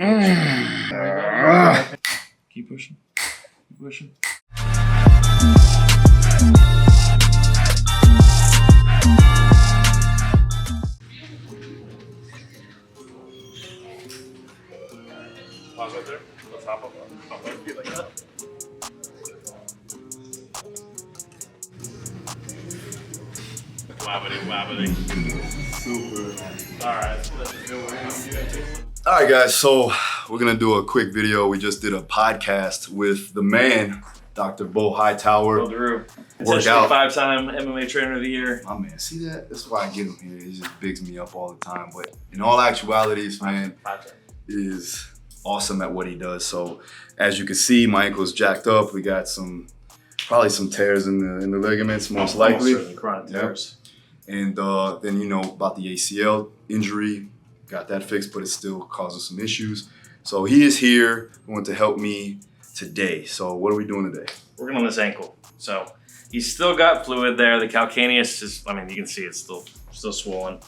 Keep pushing. Keep pushing. Pause right there. Let's hop up my feet like that. Wobbly. Super. Alright, let's do it. All right, guys, so we're gonna do a quick video. We just did a podcast with the man, Dr. BEAU HIGHTOWER. Daru. Workout. 5-time MMA Trainer of the Year. My man, see that? That's why I get him here. He just bigs me up all the time. But in all actuality, this man is awesome at what he does. So as you can see, my ankle's jacked up. We got probably some tears in the ligaments, most likely. Certainly chronic tears. And then, you know, about the ACL injury, got that fixed, but it still causes some issues. So he is here, going to help me today. So what are we doing today? Working on this ankle. So he's still got fluid there. The calcaneus is, I mean, you can see it's still swollen.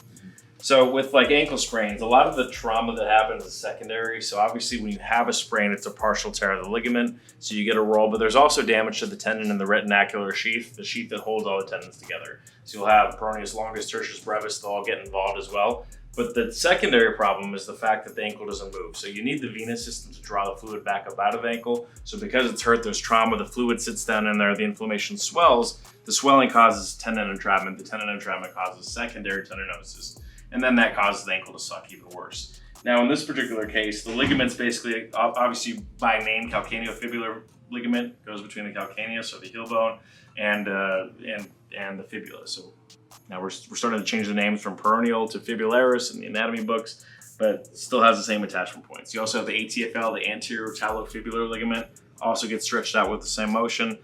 So with like ankle sprains, a lot of the trauma that happens is secondary. So obviously when you have a sprain, it's a partial tear of the ligament. So you get a roll, but there's also damage to the tendon in the retinacular sheath, the sheath that holds all the tendons together. So you'll have peroneus longus, tertius brevis, they'll all get involved as well. But the secondary problem is the fact that the ankle doesn't move. So you need the venous system to draw the fluid back up out of the ankle. So because it's hurt, there's trauma, the fluid sits down in there, the inflammation swells, the swelling causes tendon entrapment, the tendon entrapment causes secondary tendinosis, and then that causes the ankle to suck even worse. Now in this particular case, the ligament's basically, obviously by name, calcaneofibular ligament goes between the calcaneus or the heel bone and the fibula. So now we're starting to change the names from peroneal to fibularis in the anatomy books, but still has the same attachment points. You also have the ATFL, the anterior talofibular ligament, also gets stretched out with the same motion.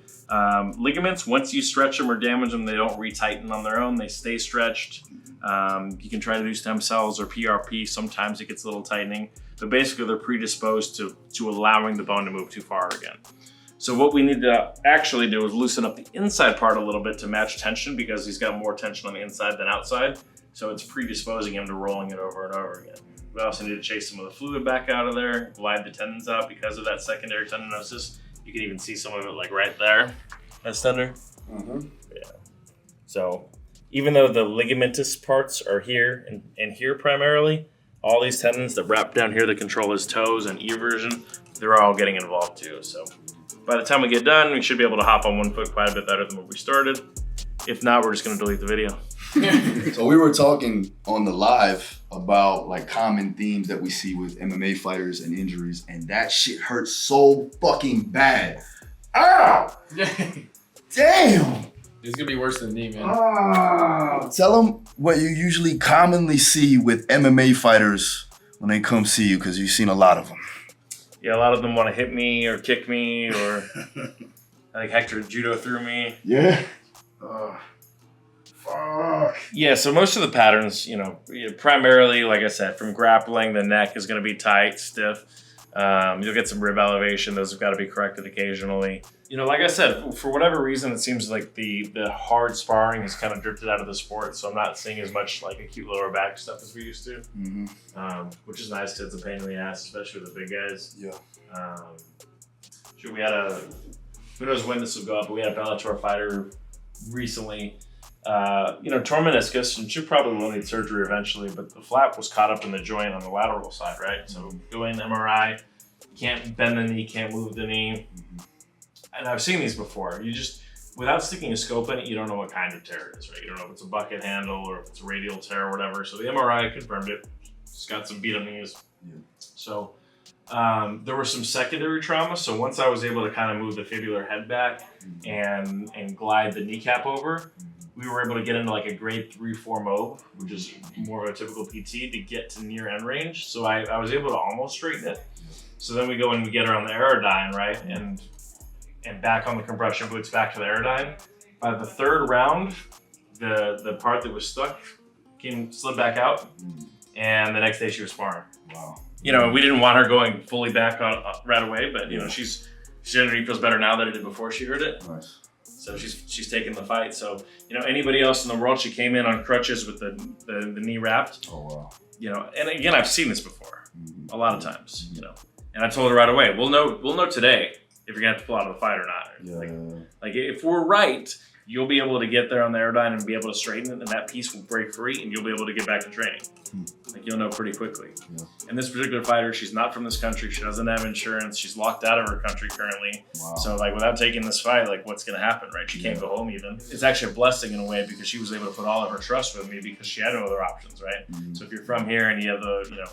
Ligaments, once you stretch them or damage them, they don't retighten on their own, they stay stretched. You can try to do stem cells or PRP, sometimes it gets a little tightening, but basically they're predisposed to allowing the bone to move too far again. So what we need to actually do is loosen up the inside part a little bit to match tension because he's got more tension on the inside than outside. So it's predisposing him to rolling it over and over again. We also need to chase some of the fluid back out of there, glide the tendons out because of that secondary tendinosis. You can even see some of it like right there. That's tender. Mm-hmm. Yeah. So even though the ligamentous parts are here and here primarily, all these tendons that wrap down here that control his toes and eversion, they're all getting involved too. So by the time we get done, we should be able to hop on one foot quite a bit better than what we started. If not, we're just gonna delete the video. So we were talking on the live about like common themes that we see with MMA fighters and injuries, and that shit hurts so fucking bad. Ah! Damn! It's gonna be worse than me, man. Tell them what you usually commonly see with MMA fighters when they come see you, because you've seen a lot of them. Yeah, a lot of them want to hit me or kick me, or I think Hector judo threw me. Yeah. Fuck. Yeah, so most of the patterns, you know, primarily, like I said, from grappling, the neck is going to be tight, stiff. You'll get some rib elevation. Those have got to be corrected occasionally. You know, like I said, for whatever reason, it seems like the hard sparring has kind of drifted out of the sport. So I'm not seeing as much like acute lower back stuff as we used to, which is nice because it's a pain in the ass, especially with the big guys. Yeah. Sure, we had who knows when this will go up, but we had a Bellator fighter recently, torn meniscus, and she probably will need surgery eventually, but the flap was caught up in the joint on the lateral side, right? So go in MRI, can't bend the knee, can't move the knee. And I've seen these before. You just, without sticking a scope in it, you don't know what kind of tear it is, right? You don't know if it's a bucket handle or if it's a radial tear or whatever. So the MRI confirmed it. It's got some beat up knees. Yeah. So there were some secondary trauma. So once I was able to kind of move the fibular head back and glide the kneecap over, we were able to get into like a grade 3-4 MOB, which is more of a typical PT, to get to near end range. So I was able to almost straighten it. So then we go and we get her on the Aerodyne, right? And back on the compression boots, back to the Aerodyne. By the third round, the part that was stuck slid back out, and the next day she was sparring. Wow. You know, we didn't want her going fully back on right away, but you know, she generally feels better now than it did before she heard it. Nice. So she's taking the fight. So, you know, anybody else in the world, she came in on crutches with the knee wrapped. Oh, wow. You know, and again, I've seen this before. a lot of times, you know. And I told her right away, we'll know today if you're gonna have to pull out of the fight or not. Like if we're right, you'll be able to get there on the aerodyne and be able to straighten it, and that piece will break free, and you'll be able to get back to training. Like you'll know pretty quickly. Yeah. And this particular fighter, she's not from this country. She doesn't have insurance. She's locked out of her country currently. Wow. So like without taking this fight, like what's gonna happen, right? She can't go home even. It's actually a blessing in a way because she was able to put all of her trust with me because she had no other options, right? So if you're from here and you have the, you know,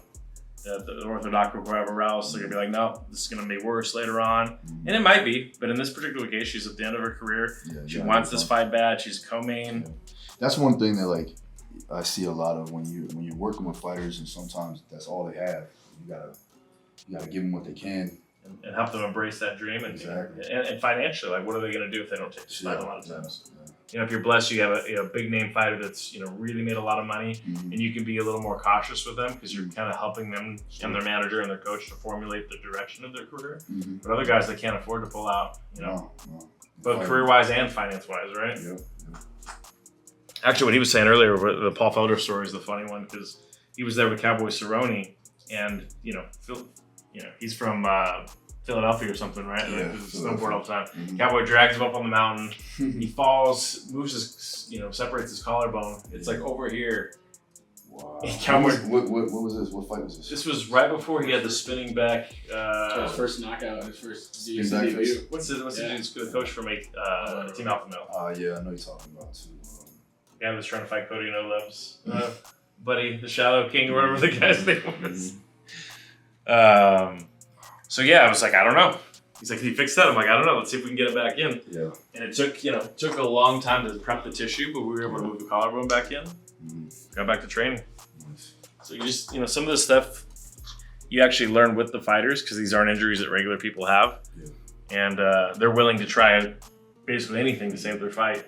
the orthodox or whoever else, they're gonna be like, no, this is gonna be worse later on. And it might be, but in this particular case, she's at the end of her career. She wants this fight bad. She's co-main. That's one thing that like I see a lot of when you're working with fighters, and sometimes that's all they have. You gotta give them what they can and help them embrace that dream. And, and financially, like what are they gonna do if they don't take this fight a lot of times? You know, if you're blessed, you have a big name fighter that's, you know, really made a lot of money, and you can be a little more cautious with them because you're kind of helping them and their manager and their coach to formulate the direction of their career. But other guys, they can't afford to pull out, you know, both career-wise and finance-wise, right? Actually, what he was saying earlier, the Paul Felder story is the funny one because he was there with Cowboy Cerrone, and you know, he's from Philadelphia or something, right? Like, snowboard all the time. Cowboy drags him up on the mountain. He falls, moves his, you know, separates his collarbone. It's like over here. Wow. Cowboy, what was this? What fight was this? This was right before he had the spinning back. His first knockout, his first spinning back face. What's the coach from Team Alpha Male? Yeah, I know you're talking about too. Guy was trying to fight Cody No Lips. Buddy, the Shadow King, or whatever the guy's name was. So yeah, I was like, I don't know. He's like, can you fix that? I'm like, I don't know. Let's see if we can get it back in. Yeah. And it took a long time to prep the tissue, but we were able to move the collarbone back in. Got back to training. So you just, you know, some of the stuff you actually learn with the fighters because these aren't injuries that regular people have. And they're willing to try basically anything to save their fight.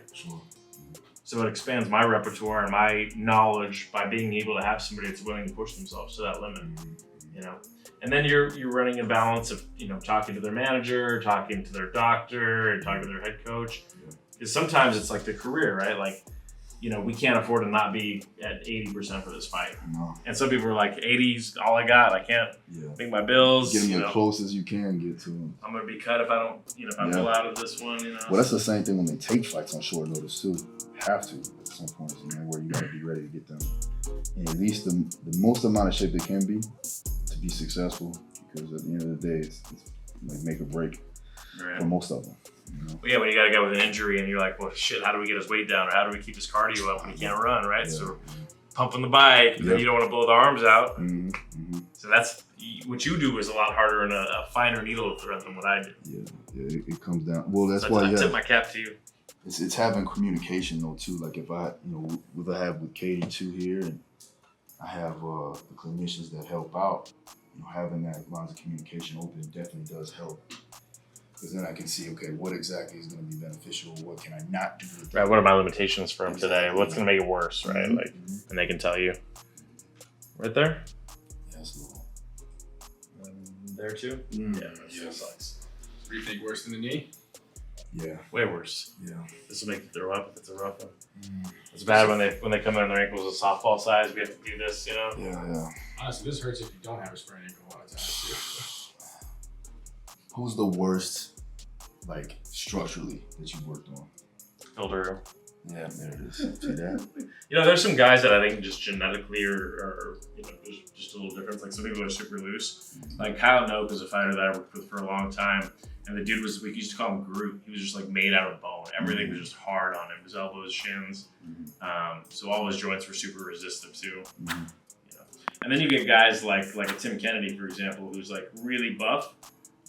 So it expands my repertoire and my knowledge by being able to have somebody that's willing to push themselves to that limit, you know. And then you're running a balance of, you know, talking to their manager, talking to their doctor, and talking to their head coach. Because sometimes it's like the career, right? Like, you know, we can't afford to not be at 80% for this fight. No. And some people are like, 80's all I got. I can't make my bills. Get them as close as you can get to them. I'm going to be cut if I don't, you know, if I pull out of this one, you know. Well, that's the same thing when they take fights on short notice too. Have to at some point, you know, where you got to be ready to get them in at least the most amount of shape they can be to be successful. Because at the end of the day, it's like make or break for most of them. You know? Well, yeah, when you got a guy with an injury and you're like, well, shit, how do we get his weight down, or how do we keep his cardio up when he can't run, right? So pumping the bike, you don't want to blow the arms out. So that's what you do is a lot harder and a finer needle thread than what I do. Yeah, it comes down. Well, that's why I tip my cap to you. It's having communication though too. Like if I, you know, what I have with Katie too here, and I have the clinicians that help out. You know, having that lines of communication open definitely does help. Because then I can see, okay, what exactly is going to be beneficial? What can I not do? Right. What are my limitations for him today? What's going to make it worse? Right. Like, and they can tell you. Right there. Yes. There too. Yeah. That sucks. What do you think? Worse than the knee? Yeah. Way worse. Yeah. This will make you throw up if it's a rough one. It's bad when they come in and their ankles a softball size. We have to do this, you know. Yeah. Honestly, this hurts if you don't have a sprained ankle a lot of times too. Who's the worst, like structurally, that you've worked on? Elder. Yeah, there it is. See that? You know, there's some guys that I think just genetically or you know, there's just a little difference. Like some people are super loose. Like Kyle Noak is a fighter that I worked with for a long time. And the dude we used to call him Groot. He was just like made out of bone. Everything was just hard on him. His elbows, shins. So all his joints were super resistive too. You know. And then you get guys like a Tim Kennedy, for example, who's like really buff,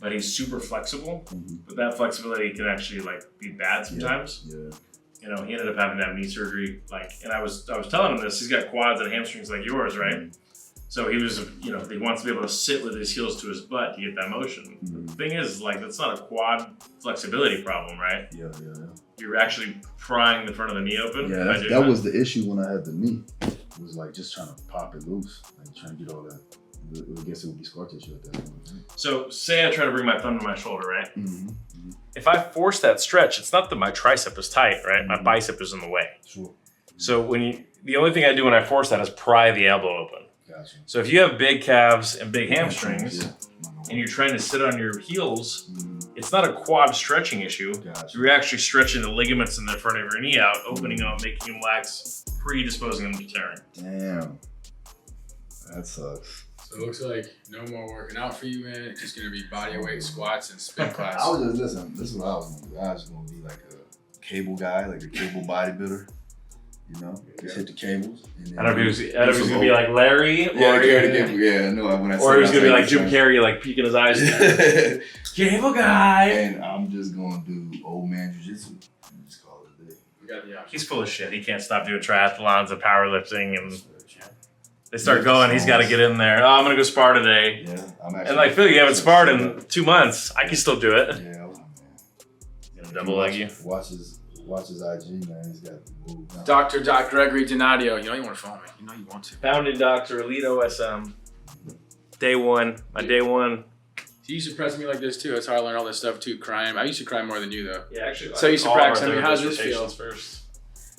but he's super flexible. But that flexibility can actually like be bad sometimes. You know, he ended up having to have knee surgery. Like, and I was telling him this. He's got quads and hamstrings like yours, right? So he was, you know, he wants to be able to sit with his heels to his butt to get that motion. The thing is, like, that's not a quad flexibility problem, right? Yeah. You're actually prying the front of the knee open. Yeah, that was the issue when I had the knee. It was like just trying to pop it loose, like trying to get all that. I guess it would be scar tissue at that point. So say I try to bring my thumb to my shoulder, right? If I force that stretch, it's not that my tricep is tight, right? My bicep is in the way. Sure. So the only thing I do when I force that is pry the elbow open. Gotcha. So if you have big calves and big hamstrings, Yeah. and you're trying to sit on your heels, Mhm. it's not a quad stretching issue. Gotcha. You're actually stretching the ligaments in the front of your knee out, opening them, making them lax, predisposing them to tearing. Damn. That sucks. So it looks like no more working out for you, man. It's just gonna be body weight squats and spin class. I was just listen. This is what I was gonna do. I was gonna be like a cable guy, like a cable bodybuilder. You know, just hit the cables. And then I don't know if he was gonna be like Larry, or carry the cable. Yeah, no. When I or he was gonna be like Jim Carrey, like peeking his eyes. Cable guy. And I'm just gonna do old man jiu-jitsu. And just call it a day. We got the option. He's full of shit. He can't stop doing triathlons and powerlifting, and they start going. He's got to get in there. Oh, I'm gonna go spar today. Yeah, I'm actually. And like Phil, you haven't sparred in 2 months. I can still do it. Yeah, I was, man. Gonna double leg you. Watch his IG, man. He's got the move. Now. Dr. Gregory Donadio. You know you want to follow me. You know you want to. Founding doctor, elite OSM. Day one. My day one. He used to press me like this too. That's how I learned all this stuff too. Crying. I used to cry more than you though. Yeah, actually. So you used to all of our practice. I mean, how's this therapist feel? rotations first.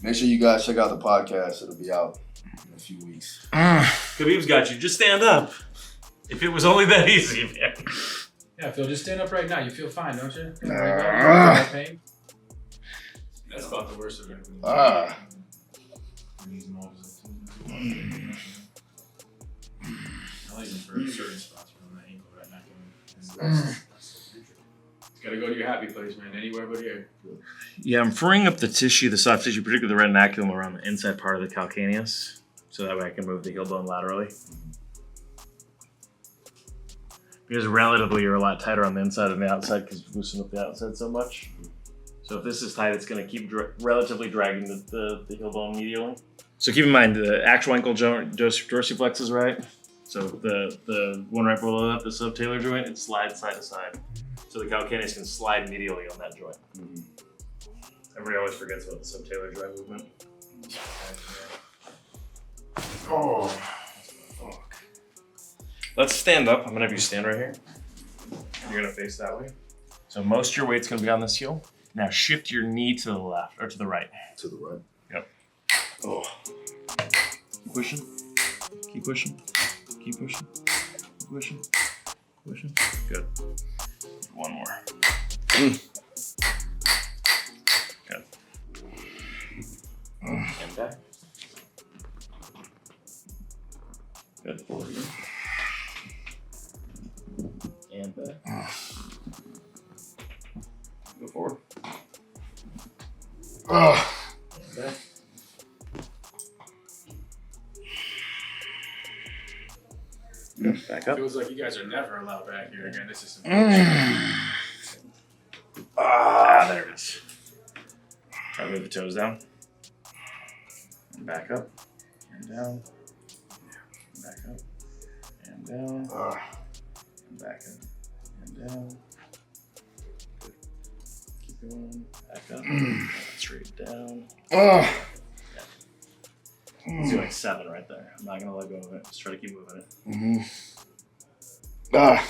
Make sure you guys check out the podcast. It'll be out in a few weeks. Khabib's got you. Just stand up. If it was only that easy, man. Yeah, Phil, just stand up right now. You feel fine, don't you? Don't worry Ah. about it. Pain. That's about the worst of it. Ah. I like them for certain spots from the ankle right now. It's gotta go to your happy place, man. Anywhere but here. Yeah, I'm freeing up the tissue, the soft tissue, particularly the retinaculum around the inside part of the calcaneus, so that way I can move the heel bone laterally. Because relatively, you're a lot tighter on the inside than the outside because you loosen up the outside so much. So if this is tight, it's going to keep relatively dragging the heel bone medially. So keep in mind, the actual ankle joint dorsiflex is right. So the one right below that, the subtalar joint, it slides side to side. So the calcaneus can slide medially on that joint. Mhm. Everybody always forgets about the subtalar joint movement. Oh. Fuck. Let's stand up. I'm gonna have you stand right here. You're gonna face that way. So most of your weight's gonna be on this heel. Now shift your knee to the left or to the right. To the right. Yep. Oh. Keep pushing. Keep pushing. Keep pushing. Keep pushing. Pushing. Good. One more. Good. And back. Good. And back. Go forward. Oh. And back. Good. Back up. Feels like you guys are never allowed back here again. This is some Ah, there it is. Try to move the toes down. And back up. And down. And back up. And down. And back up. And down. Good. Keep going. Back up. Straight down. Let's do like 7 right there. I'm not gonna let go of it. Just try to keep moving it. Mm-hmm. Ah.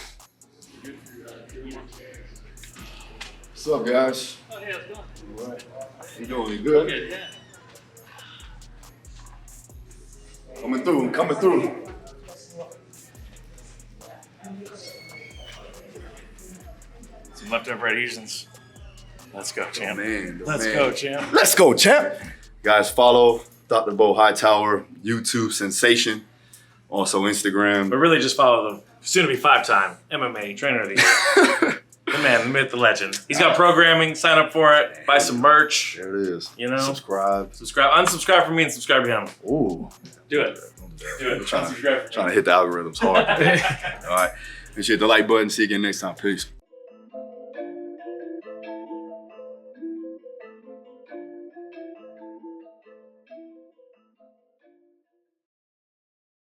What's up, guys? Oh, hey, how's it going? All right. You doing? You good? Good, yeah. Coming through. Coming through. Some leftover adhesions. Let's go, champ. Man, Let's man. go, champ. Let's go, champ. Guys, follow Dr. BEAU HIGHTOWER, YouTube sensation, also Instagram. But really just follow the soon-to-be 5-time MMA trainer of the year. The man, the myth, the legend. He's got programming. Sign up for it. Buy some merch. There it is. You know? Subscribe. Subscribe. Unsubscribe from me and subscribe to him. Ooh. Do it. Do it. Trying Unsubscribe from to hit the algorithms hard. All right. Make sure you hit the like button. See you again next time. Peace.